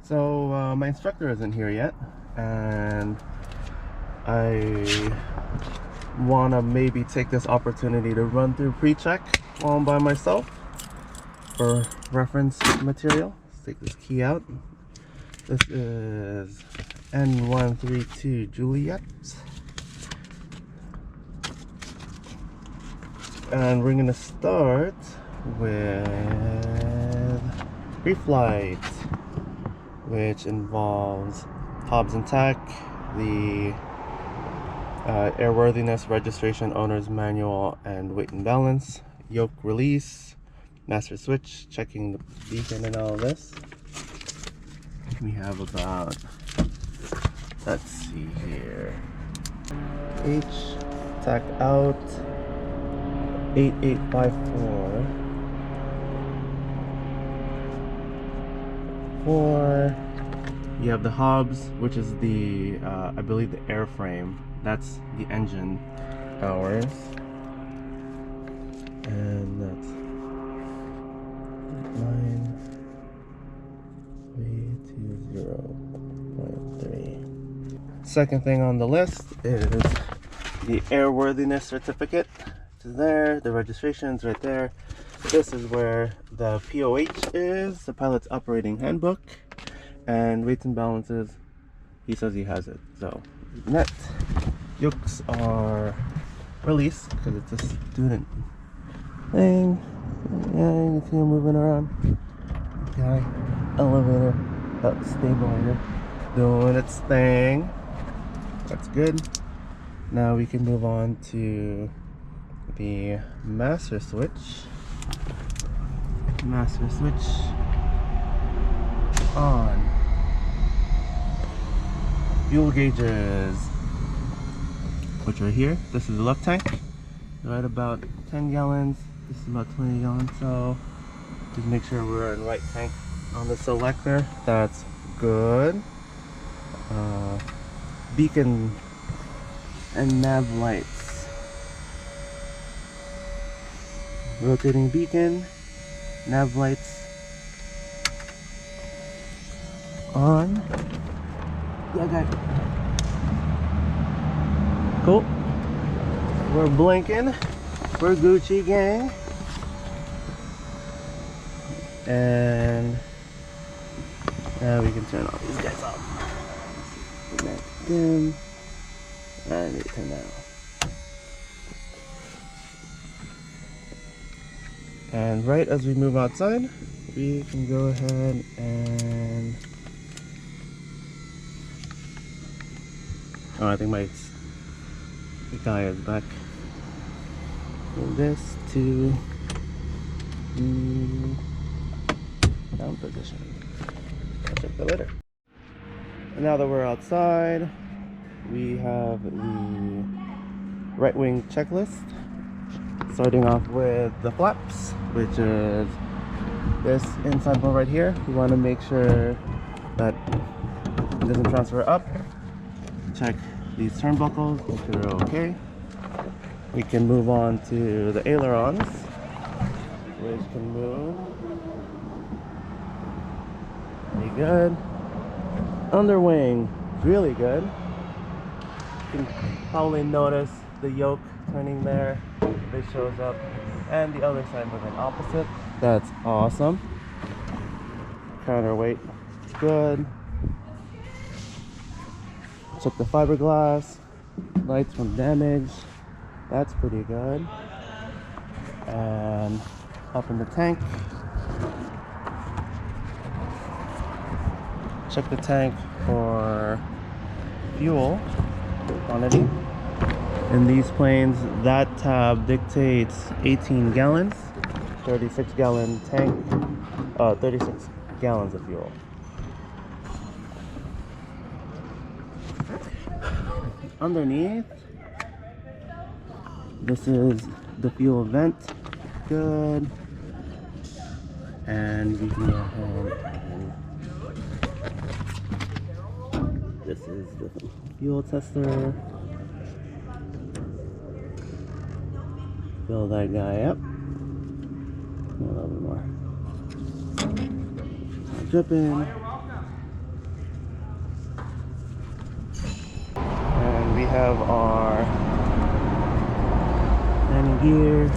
So my instructor isn't here yet, and I want to maybe take this opportunity to run through pre-check while I'm by myself for reference material. Let's take this key out. This is N132 Juliet, and we're gonna start with Preflight, which involves Hobbs and Tack, the airworthiness registration owner's manual and weight and balance, yoke release, master switch, checking the beacon and all this. We have about, let's see here, H, tack out, 8854, 4. You have the Hobbs, which is the, I believe the airframe. That's the engine hours. And that's 9320.3. Second thing on the list is the Airworthiness Certificate. It's there, the registration's right there. This is where the POH is, the pilot's operating handbook, and weights and balances. He says he has it. So net yokes are released because it's a student thing. Yeah, you can see him moving around. Okay, elevator, stabilizer doing its thing. That's good. Now we can move on to the master switch. Master switch on. Fuel gauges, which are here. This is the left tank, right about 10 gallons. This is about 20 gallons. So just make sure we're in the right tank on the selector. That's good. Beacon and nav lights. Rotating beacon, nav lights on. Yeah, guy. Cool. We're blinking. We're Gucci gang. And now we can turn all these guys off. Dim. And they turn that off. And right as we move outside, we can go ahead and I think the guy is back. Move this to down position. I'll check the litter. And now that we're outside, we have the right wing checklist. Starting off with the flaps, which is this inside bolt right here. We want to make sure that it doesn't transfer up. Check these turnbuckles, make sure they're okay. We can move on to the ailerons, which can move. Pretty good. Underwing, really good. You can probably notice the yoke turning there. It shows up, and the other side moving opposite. That's awesome. Counterweight, good. Check the fiberglass, lights from damage. That's pretty good. And up in the tank. Check the tank for fuel quantity. In these planes, that tab dictates 18 gallons, 36 gallon tank, 36 gallons of fuel. Underneath, this is the fuel vent, good. And we can go ahead and this is the fuel tester. Fill that guy up. A little bit more. Dripping. have our landing gear.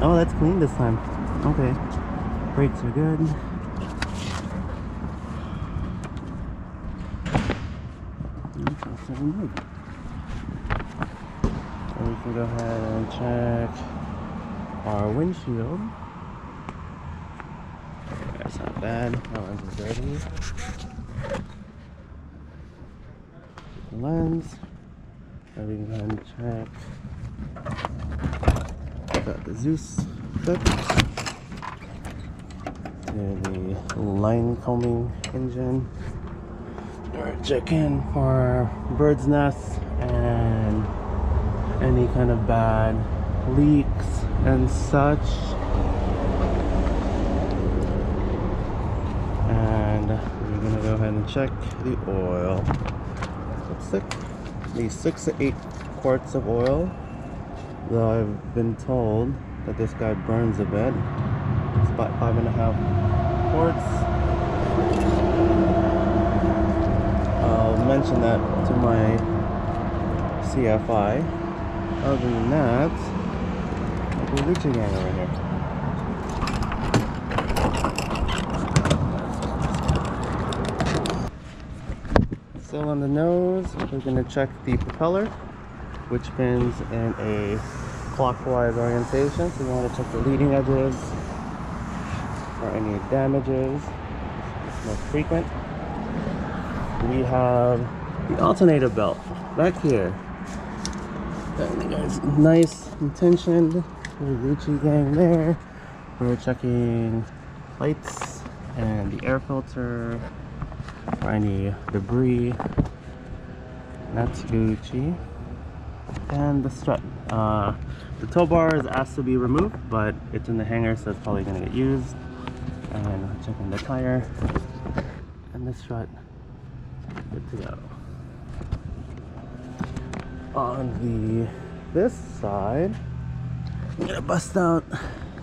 Oh, that's clean this time. Okay. Brakes are good. And we can go ahead and check our windshield. That's not bad. That lens is dirty. The lens. And we can go ahead and check. Got the Zeus clip. And the line combing engine. We're checking for bird's nests and any kind of bad leaks and such. And we're gonna go ahead and check the oil. Looks like these 6 to 8 quarts of oil. Though I've been told that this guy burns a bit. It's about 5.5 quarts. I'll mention that to my CFI. Other than that, we're reaching gang over here. Still on the nose, we're going to check the propeller, which spins in a clockwise orientation. So we want to check the leading edges for any damages. It's most frequent. We have the alternator belt back here. It's nice and tensioned. We're Gucci gang there. We're checking lights and the air filter for any debris. That's Gucci. And the strut. The tow bar is asked to be removed, but it's in the hanger, so it's probably going to get used. And we're checking the tire and the strut. Good to go. On this side, I'm gonna bust out.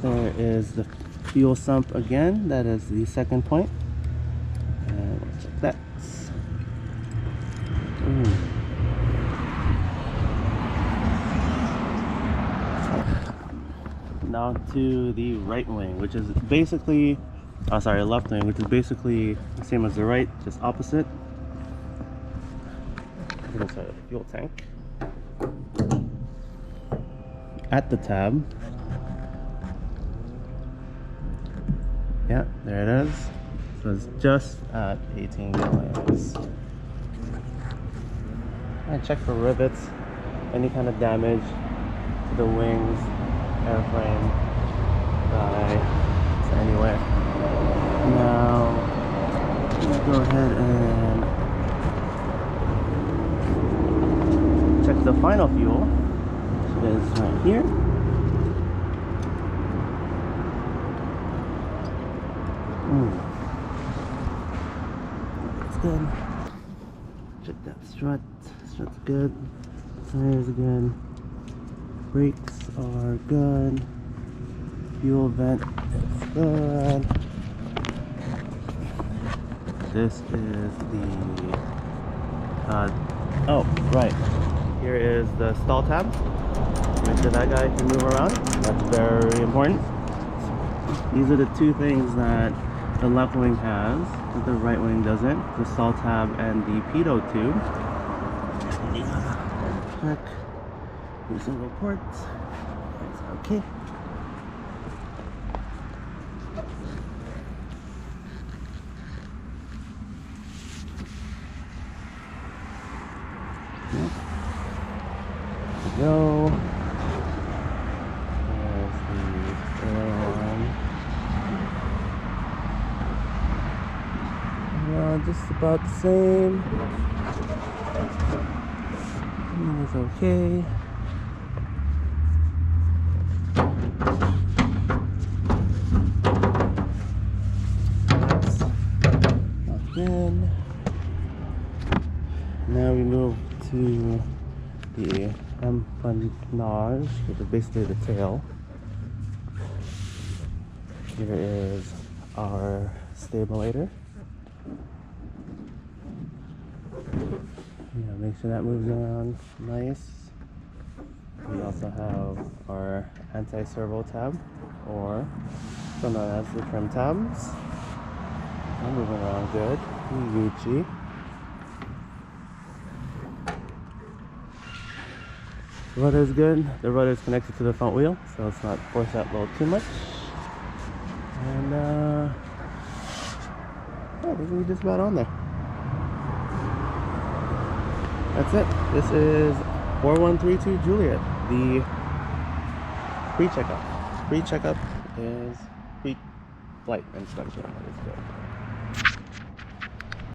There is the fuel sump again. That is the second point. And we'll check that. Now to the right wing, which is basically, left wing, which is basically the same as the right, just opposite. Here's a fuel tank. At the tab. Yeah, there it is. So it's just at 18 gallons. I check for rivets, any kind of damage to the wings, airframe, anyway. Now, let's go ahead and check the final fuel, which is right here. It's good. Check that strut. Strut's good. Tires good. Brakes are good. Fuel vent is good. This is the oh, right. Here is the stall tab. Make sure that guy can move around. That's very important. These are the two things that the left wing has that the right wing doesn't. The stall tab and the pitot tube. Check the single ports. It's okay. Go. There's the aileron. Just about the same. It's okay. That's locked in. Now we move to the empennage, which is basically the tail. Here is our stabulator. We have make sure that moves around nice. We also have our anti-servo tab, or so known as the trim tabs. They're moving around good. Gucci. The rudder is good. The rudder is connected to the front wheel, so it's not force that load too much. And yeah, I think we're just about on there. That's it. This is 4132 Juliet, the pre-checkup. Pre-checkup is pre-flight inspection.